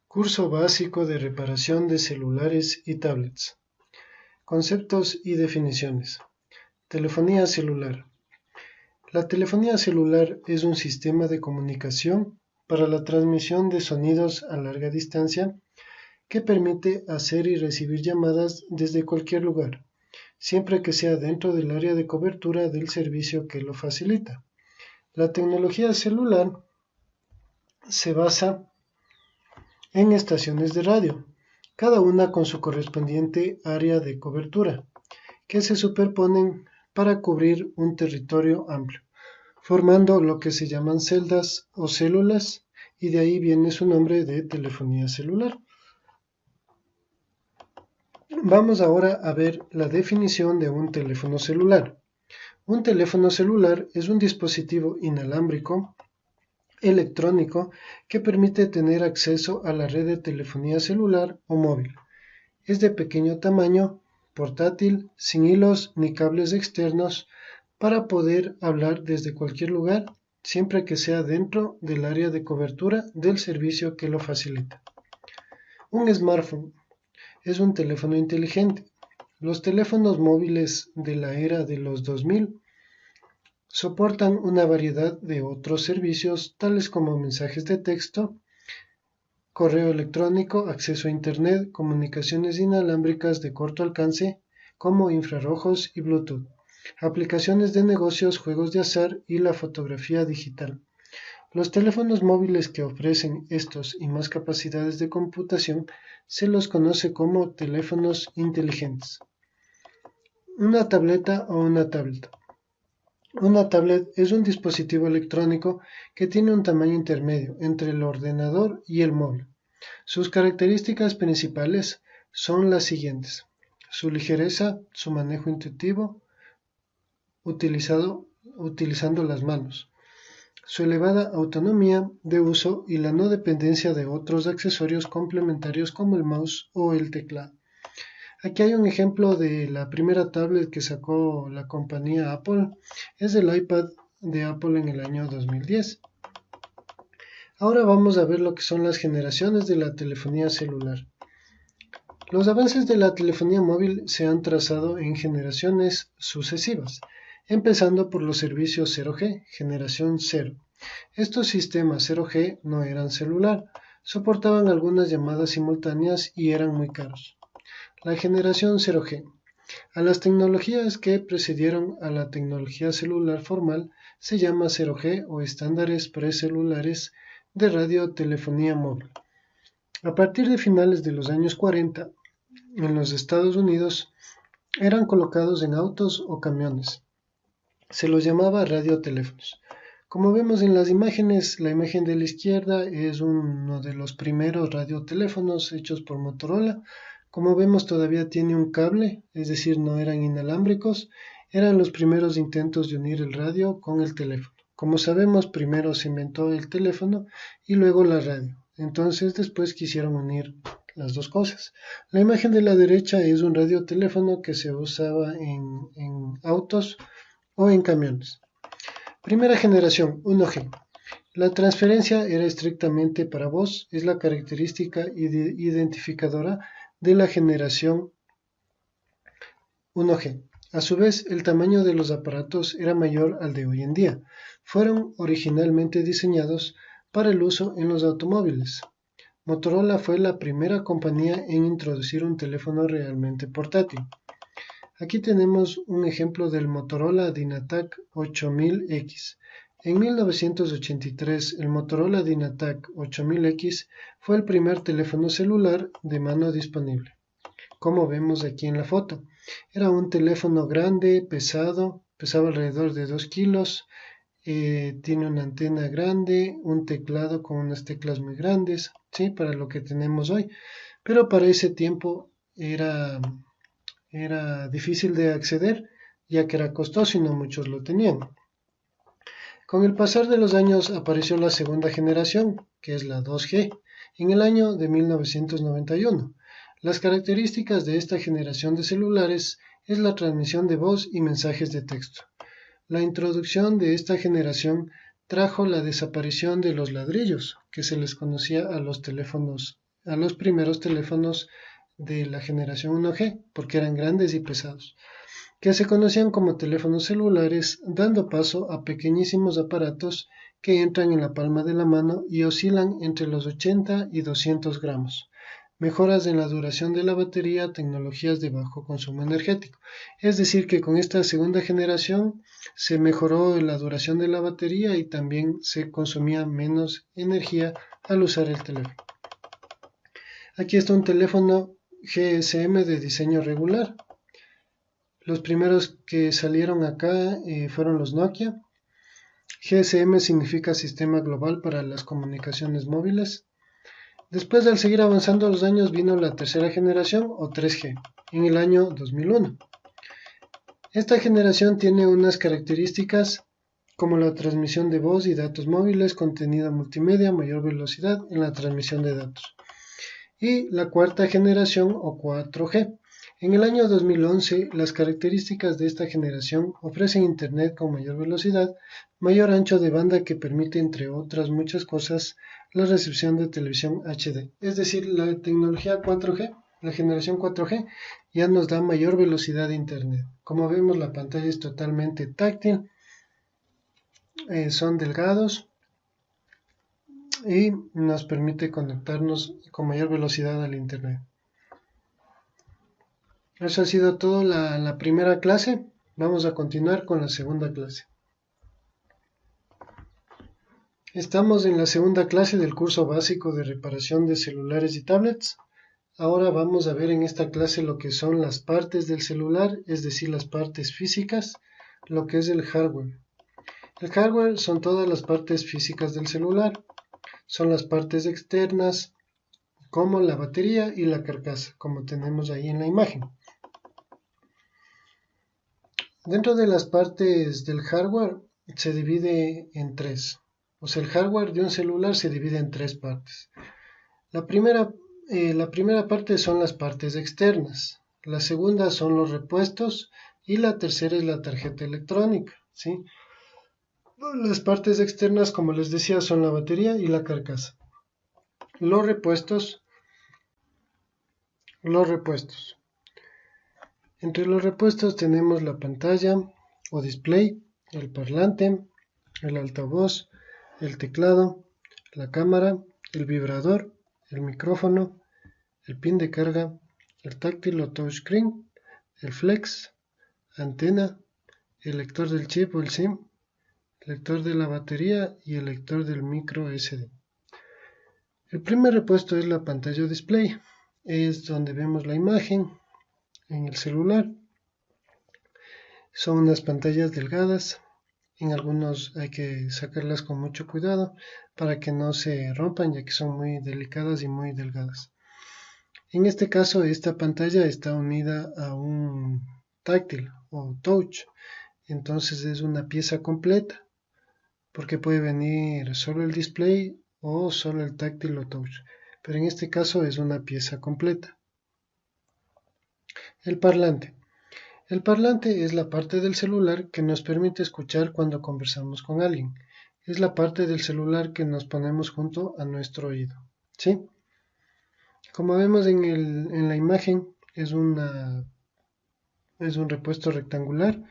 Curso básico de reparación de celulares y tablets. Conceptos y definiciones. Telefonía celular. La telefonía celular es un sistema de comunicación para la transmisión de sonidos a larga distancia que permite hacer y recibir llamadas desde cualquier lugar, siempre que sea dentro del área de cobertura del servicio que lo facilita. La tecnología celular se basa en estaciones de radio, cada una con su correspondiente área de cobertura, que se superponen para cubrir un territorio amplio, formando lo que se llaman celdas o células, y de ahí viene su nombre de telefonía celular. Vamos ahora a ver la definición de un teléfono celular. Un teléfono celular es un dispositivo inalámbrico electrónico que permite tener acceso a la red de telefonía celular o móvil. Es de pequeño tamaño, portátil, sin hilos ni cables externos, para poder hablar desde cualquier lugar, siempre que sea dentro del área de cobertura del servicio que lo facilita. Un smartphone es un teléfono inteligente. Los teléfonos móviles de la era de los 2000 soportan una variedad de otros servicios, tales como mensajes de texto, correo electrónico, acceso a Internet, comunicaciones inalámbricas de corto alcance, como infrarrojos y Bluetooth, aplicaciones de negocios, juegos de azar y la fotografía digital. Los teléfonos móviles que ofrecen estos y más capacidades de computación se los conoce como teléfonos inteligentes. Una tableta o una tablet. Una tablet es un dispositivo electrónico que tiene un tamaño intermedio entre el ordenador y el móvil. Sus características principales son las siguientes: su ligereza, su manejo intuitivo utilizando las manos, su elevada autonomía de uso y la no dependencia de otros accesorios complementarios como el mouse o el teclado. Aquí hay un ejemplo de la primera tablet que sacó la compañía Apple, es el iPad de Apple en el año 2010. Ahora vamos a ver lo que son las generaciones de la telefonía celular. Los avances de la telefonía móvil se han trazado en generaciones sucesivas, empezando por los servicios 0G, generación 0. Estos sistemas 0G no eran celular, soportaban algunas llamadas simultáneas y eran muy caros. La generación 0G. A las tecnologías que precedieron a la tecnología celular formal se llama 0G o estándares precelulares de radiotelefonía móvil. A partir de finales de los años 40, en los Estados Unidos, eran colocados en autos o camiones. Se los llamaba radioteléfonos. Como vemos en las imágenes, la imagen de la izquierda es uno de los primeros radioteléfonos hechos por Motorola. Como vemos, todavía tiene un cable, es decir, no eran inalámbricos. Eran los primeros intentos de unir el radio con el teléfono. Como sabemos, primero se inventó el teléfono y luego la radio. Entonces, después quisieron unir las dos cosas. La imagen de la derecha es un radioteléfono que se usaba en autos o en camiones. Primera generación, 1G. La transferencia era estrictamente para voz, es la característica identificadora de la generación 1G. A su vez, el tamaño de los aparatos era mayor al de hoy en día. Fueron originalmente diseñados para el uso en los automóviles. Motorola fue la primera compañía en introducir un teléfono realmente portátil. Aquí tenemos un ejemplo del Motorola Dynatac 8000X. En 1983, el Motorola Dynatac 8000X fue el primer teléfono celular de mano disponible. Como vemos aquí en la foto, era un teléfono grande, pesado, pesaba alrededor de 2 kilos, tiene una antena grande, un teclado con unas teclas muy grandes, ¿sí? Para lo que tenemos hoy, pero para ese tiempo era difícil de acceder, ya que era costoso y no muchos lo tenían. Con el pasar de los años apareció la segunda generación, que es la 2G, en el año de 1991. Las características de esta generación de celulares es la transmisión de voz y mensajes de texto. La introducción de esta generación trajo la desaparición de los ladrillos, que se les conocía a los teléfonos a los primeros teléfonos de la generación 1G, porque eran grandes y pesados, que se conocían como teléfonos celulares, dando paso a pequeñísimos aparatos que entran en la palma de la mano y oscilan entre los 80 y 200 gramos. Mejoras en la duración de la batería, tecnologías de bajo consumo energético. Es decir, que con esta segunda generación se mejoró la duración de la batería y también se consumía menos energía al usar el teléfono. Aquí está un teléfono GSM de diseño regular. Los primeros que salieron acá fueron los Nokia. GSM significa Sistema Global para las Comunicaciones Móviles. Después, al seguir avanzando los años, vino la tercera generación o 3G en el año 2001. Esta generación tiene unas características como la transmisión de voz y datos móviles, contenido multimedia, mayor velocidad en la transmisión de datos. Y la cuarta generación o 4G. En el año 2011, las características de esta generación ofrecen Internet con mayor velocidad, mayor ancho de banda que permite, entre otras muchas cosas, la recepción de televisión HD. Es decir, la tecnología 4G, la generación 4G, ya nos da mayor velocidad de Internet. Como vemos, la pantalla es totalmente táctil, son delgados y nos permite conectarnos con mayor velocidad al Internet. Eso ha sido todo la primera clase. Vamos a continuar con la segunda clase. Estamos en la segunda clase del curso básico de reparación de celulares y tablets. Ahora vamos a ver en esta clase lo que son las partes del celular, es decir, las partes físicas, lo que es el hardware. El hardware son todas las partes físicas del celular. Son las partes externas, como la batería y la carcasa, como tenemos ahí en la imagen. Dentro de las partes del hardware se divide en tres. O sea, el hardware de un celular se divide en tres partes. La primera parte son las partes externas. La segunda son los repuestos y la tercera es la tarjeta electrónica, ¿sí? Las partes externas, como les decía, son la batería y la carcasa. Los repuestos. Entre los repuestos tenemos la pantalla o display, el parlante, el altavoz, el teclado, la cámara, el vibrador, el micrófono, el pin de carga, el táctil o touchscreen, el flex, antena, el lector del chip o el SIM, lector de la batería y el lector del micro SD. El primer repuesto es la pantalla o display, es donde vemos la imagen en el celular. Son unas pantallas delgadas, en algunos hay que sacarlas con mucho cuidado para que no se rompan, ya que son muy delicadas y muy delgadas. En este caso, esta pantalla está unida a un táctil o touch, entonces es una pieza completa, porque puede venir solo el display o solo el táctil o touch, pero en este caso es una pieza completa. El parlante. El parlante es la parte del celular que nos permite escuchar cuando conversamos con alguien. Es la parte del celular que nos ponemos junto a nuestro oído, ¿sí? Como vemos en la imagen, es un repuesto rectangular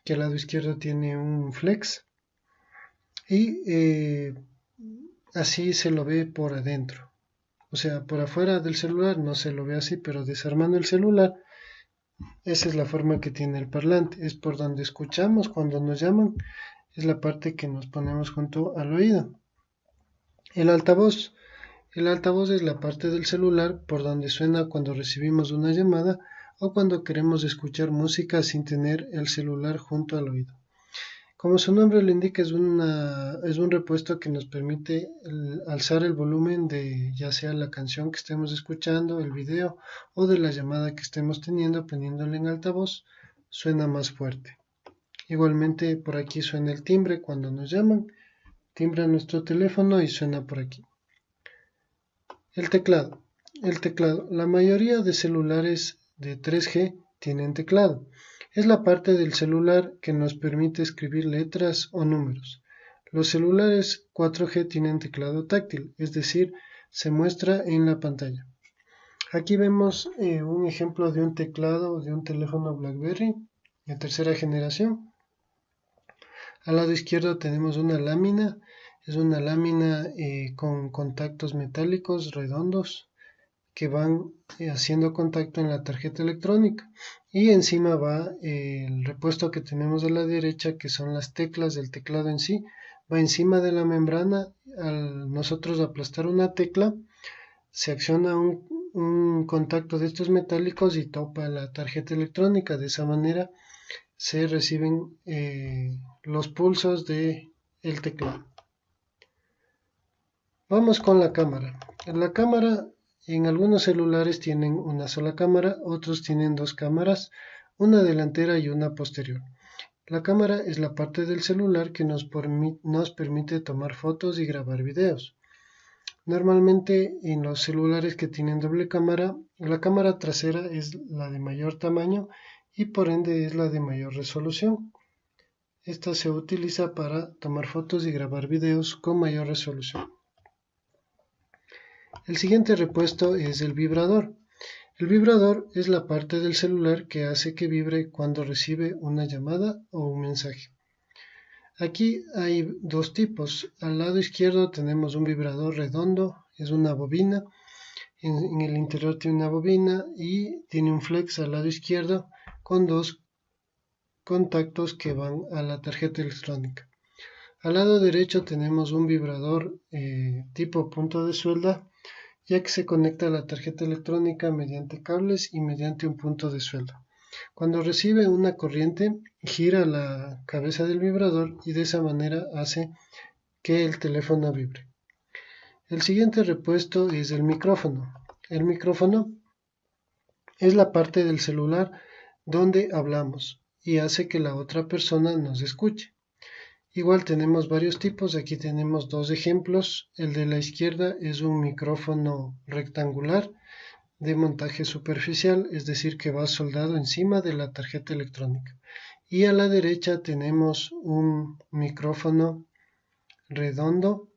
que al lado izquierdo tiene un flex y así se lo ve por adentro. O sea, por afuera del celular no se lo ve así, pero desarmando el celular, esa es la forma que tiene el parlante. Es por donde escuchamos cuando nos llaman, es la parte que nos ponemos junto al oído. El altavoz. El altavoz es la parte del celular por donde suena cuando recibimos una llamada o cuando queremos escuchar música sin tener el celular junto al oído. Como su nombre lo indica, es un repuesto que nos permite alzar el volumen de ya sea la canción que estemos escuchando, el video o de la llamada que estemos teniendo, poniéndole en altavoz, suena más fuerte. Igualmente por aquí suena el timbre cuando nos llaman, timbra nuestro teléfono y suena por aquí. El teclado. La mayoría de celulares de 3G tienen teclado. Es la parte del celular que nos permite escribir letras o números. Los celulares 4G tienen teclado táctil, es decir, se muestra en la pantalla. Aquí vemos un ejemplo de un teclado de un teléfono BlackBerry de tercera generación. Al lado izquierdo tenemos una lámina, es una lámina con contactos metálicos redondos que van haciendo contacto en la tarjeta electrónica, y encima va el repuesto que tenemos a la derecha, que son las teclas del teclado en sí, va encima de la membrana. Al nosotros aplastar una tecla se acciona un contacto de estos metálicos y topa la tarjeta electrónica. De esa manera se reciben los pulsos del teclado. Vamos con la cámara. La cámara, en algunos celulares tienen una sola cámara, otros tienen dos cámaras, una delantera y una posterior. La cámara es la parte del celular que nos permite tomar fotos y grabar videos. Normalmente en los celulares que tienen doble cámara, la cámara trasera es la de mayor tamaño y por ende es la de mayor resolución. Esta se utiliza para tomar fotos y grabar videos con mayor resolución. El siguiente repuesto es el vibrador. El vibrador es la parte del celular que hace que vibre cuando recibe una llamada o un mensaje. Aquí hay dos tipos. Al lado izquierdo tenemos un vibrador redondo, es una bobina. En el interior tiene una bobina y tiene un flex al lado izquierdo con dos contactos que van a la tarjeta electrónica. Al lado derecho tenemos un vibrador tipo punto de suelda, ya que se conecta a la tarjeta electrónica mediante cables y mediante un punto de suelda. Cuando recibe una corriente, gira la cabeza del vibrador y de esa manera hace que el teléfono vibre. El siguiente repuesto es el micrófono. El micrófono es la parte del celular donde hablamos y hace que la otra persona nos escuche. Igual tenemos varios tipos, aquí tenemos dos ejemplos. El de la izquierda es un micrófono rectangular de montaje superficial, es decir, que va soldado encima de la tarjeta electrónica. Y a la derecha tenemos un micrófono redondo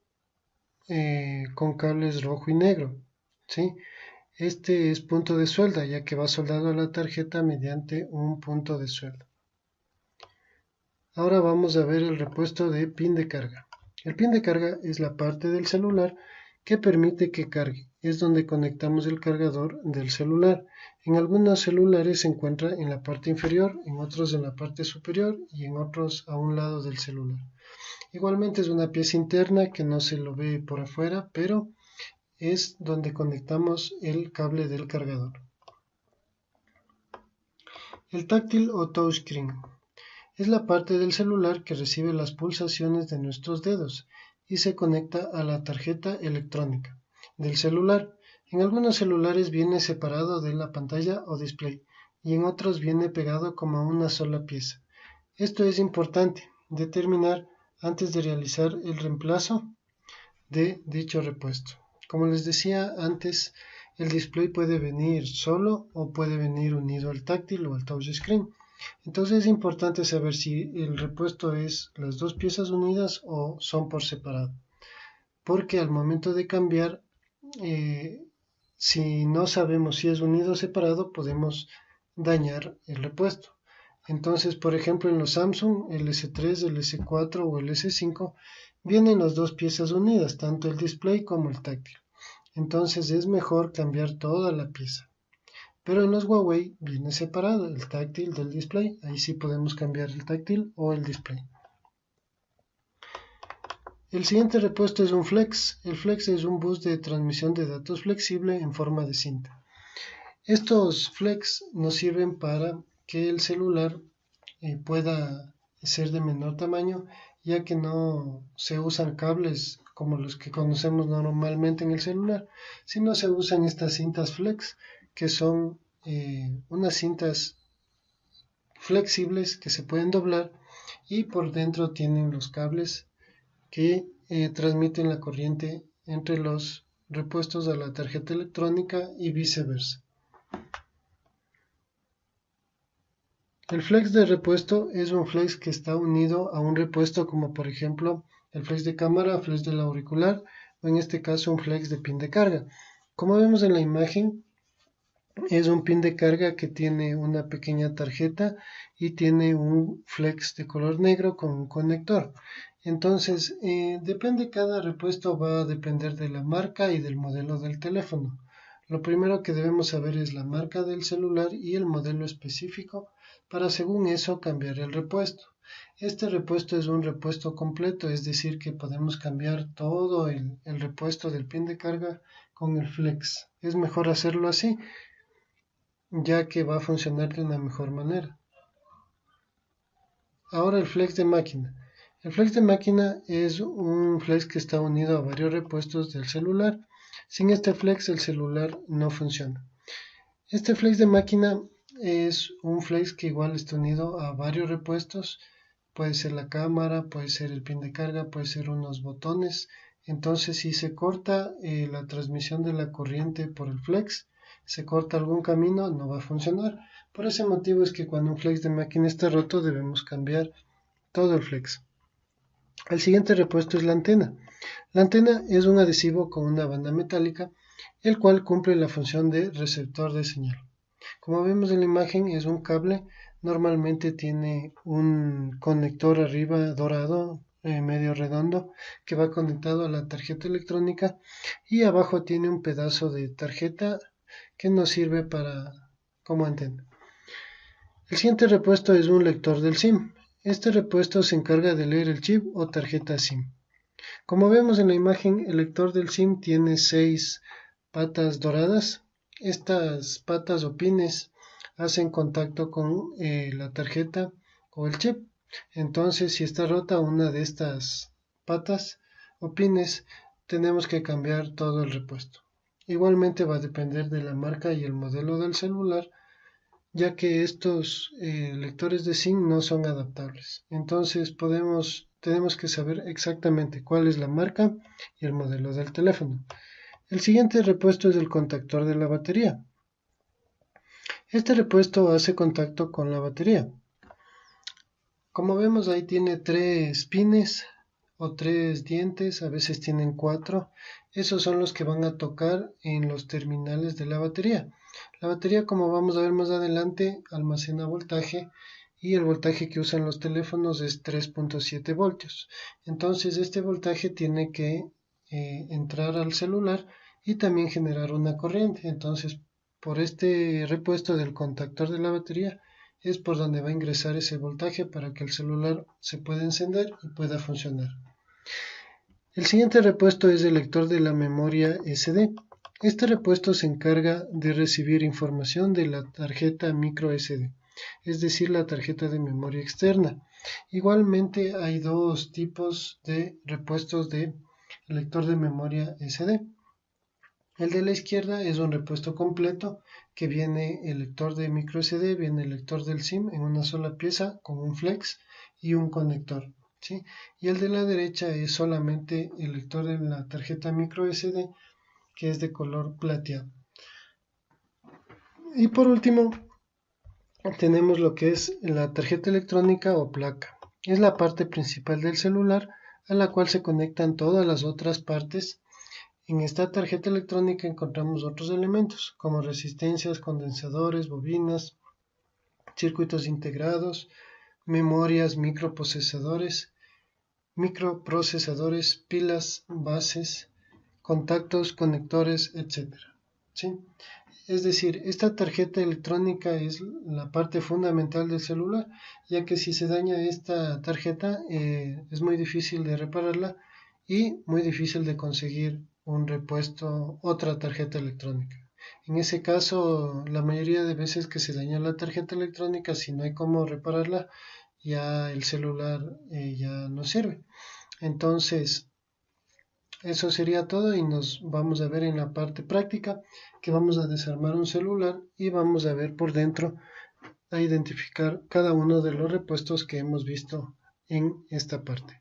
con cables rojo y negro, ¿sí? Este es punto de suelda, ya que va soldado a la tarjeta mediante un punto de suelda. Ahora vamos a ver el repuesto de pin de carga. El pin de carga es la parte del celular que permite que cargue. Es donde conectamos el cargador del celular. En algunos celulares se encuentra en la parte inferior, en otros en la parte superior y en otros a un lado del celular. Igualmente es una pieza interna que no se lo ve por afuera, pero es donde conectamos el cable del cargador. El táctil o touchscreen es la parte del celular que recibe las pulsaciones de nuestros dedos y se conecta a la tarjeta electrónica del celular. En algunos celulares viene separado de la pantalla o display y en otros viene pegado como una sola pieza. Esto es importante determinar antes de realizar el reemplazo de dicho repuesto. Como les decía antes, el display puede venir solo o puede venir unido al táctil o al touchscreen. Entonces es importante saber si el repuesto es las dos piezas unidas o son por separado, porque al momento de cambiar, si no sabemos si es unido o separado, podemos dañar el repuesto. Entonces, por ejemplo, en los Samsung, el S3, el S4 o el S5, vienen las dos piezas unidas, tanto el display como el táctil. Entonces es mejor cambiar toda la pieza. Pero en los Huawei viene separado el táctil del display. Ahí sí podemos cambiar el táctil o el display. El siguiente repuesto es un flex. El flex es un bus de transmisión de datos flexible en forma de cinta. Estos flex nos sirven para que el celular pueda ser de menor tamaño, ya que no se usan cables como los que conocemos normalmente en el celular, sino se usan estas cintas flex, que son unas cintas flexibles que se pueden doblar y por dentro tienen los cables que transmiten la corriente entre los repuestos a la tarjeta electrónica y viceversa. El flex de repuesto es un flex que está unido a un repuesto como por ejemplo el flex de cámara, flex del auricular o en este caso un flex de pin de carga. Como vemos en la imagen, es un pin de carga que tiene una pequeña tarjeta y tiene un flex de color negro con un conector. Entonces, cada repuesto va a depender de la marca y del modelo del teléfono. Lo primero que debemos saber es la marca del celular y el modelo específico para según eso cambiar el repuesto. Este repuesto es un repuesto completo, es decir que podemos cambiar todo el repuesto del pin de carga con el flex. Es mejor hacerlo así, ya que va a funcionar de una mejor manera. Ahora el flex de máquina. El flex de máquina es un flex que está unido a varios repuestos del celular. Sin este flex el celular no funciona. Este flex de máquina es un flex que igual está unido a varios repuestos. Puede ser la cámara, puede ser el pin de carga, puede ser unos botones. Entonces si se corta la transmisión de la corriente por el flex, se corta algún camino, no va a funcionar. Por ese motivo es que cuando un flex de máquina está roto debemos cambiar todo el flex. El siguiente repuesto es la antena. La antena es un adhesivo con una banda metálica, el cual cumple la función de receptor de señal. Como vemos en la imagen, es un cable, normalmente tiene un conector arriba dorado, medio redondo, que va conectado a la tarjeta electrónica, y abajo tiene un pedazo de tarjeta que nos sirve como antena. El siguiente repuesto es un lector del SIM. Este repuesto se encarga de leer el chip o tarjeta SIM. Como vemos en la imagen, el lector del SIM tiene 6 patas doradas. Estas patas o pines hacen contacto con la tarjeta o el chip. Entonces, si está rota una de estas patas o pines, tenemos que cambiar todo el repuesto. Igualmente va a depender de la marca y el modelo del celular, ya que estos lectores de SIM no son adaptables. Entonces tenemos que saber exactamente cuál es la marca y el modelo del teléfono. El siguiente repuesto es el contactor de la batería. Este repuesto hace contacto con la batería. Como vemos, ahí tiene 3 pines o 3 dientes, a veces tienen 4. Esos son los que van a tocar en los terminales de la batería. La batería, como vamos a ver más adelante, almacena voltaje, y el voltaje que usan los teléfonos es 3.7 voltios. Entonces este voltaje tiene que entrar al celular y también generar una corriente. Entonces, por este repuesto del contactor de la batería es por donde va a ingresar ese voltaje para que el celular se pueda encender y pueda funcionar. El siguiente repuesto es el lector de la memoria SD. Este repuesto se encarga de recibir información de la tarjeta micro SD, es decir, la tarjeta de memoria externa. Igualmente hay dos tipos de repuestos de lector de memoria SD. El de la izquierda es un repuesto completo que viene el lector de micro SD, viene el lector del SIM en una sola pieza con un flex y un conector, ¿sí? Y el de la derecha es solamente el lector de la tarjeta micro SD, que es de color plateado. Y por último tenemos lo que es la tarjeta electrónica o placa. Es la parte principal del celular a la cual se conectan todas las otras partes. En esta tarjeta electrónica encontramos otros elementos como resistencias, condensadores, bobinas, circuitos integrados, memorias, microprocesadores, pilas, bases, contactos, conectores, etc. ¿Sí? Es decir, esta tarjeta electrónica es la parte fundamental del celular, ya que si se daña esta tarjeta es muy difícil de repararla y muy difícil de conseguir un repuesto, otra tarjeta electrónica. En ese caso, la mayoría de veces que se daña la tarjeta electrónica, si no hay cómo repararla, ya el celular ya no sirve. Entonces, eso sería todo y nos vamos a ver en la parte práctica que vamos a desarmar un celular y vamos a ver por dentro a identificar cada uno de los repuestos que hemos visto en esta parte.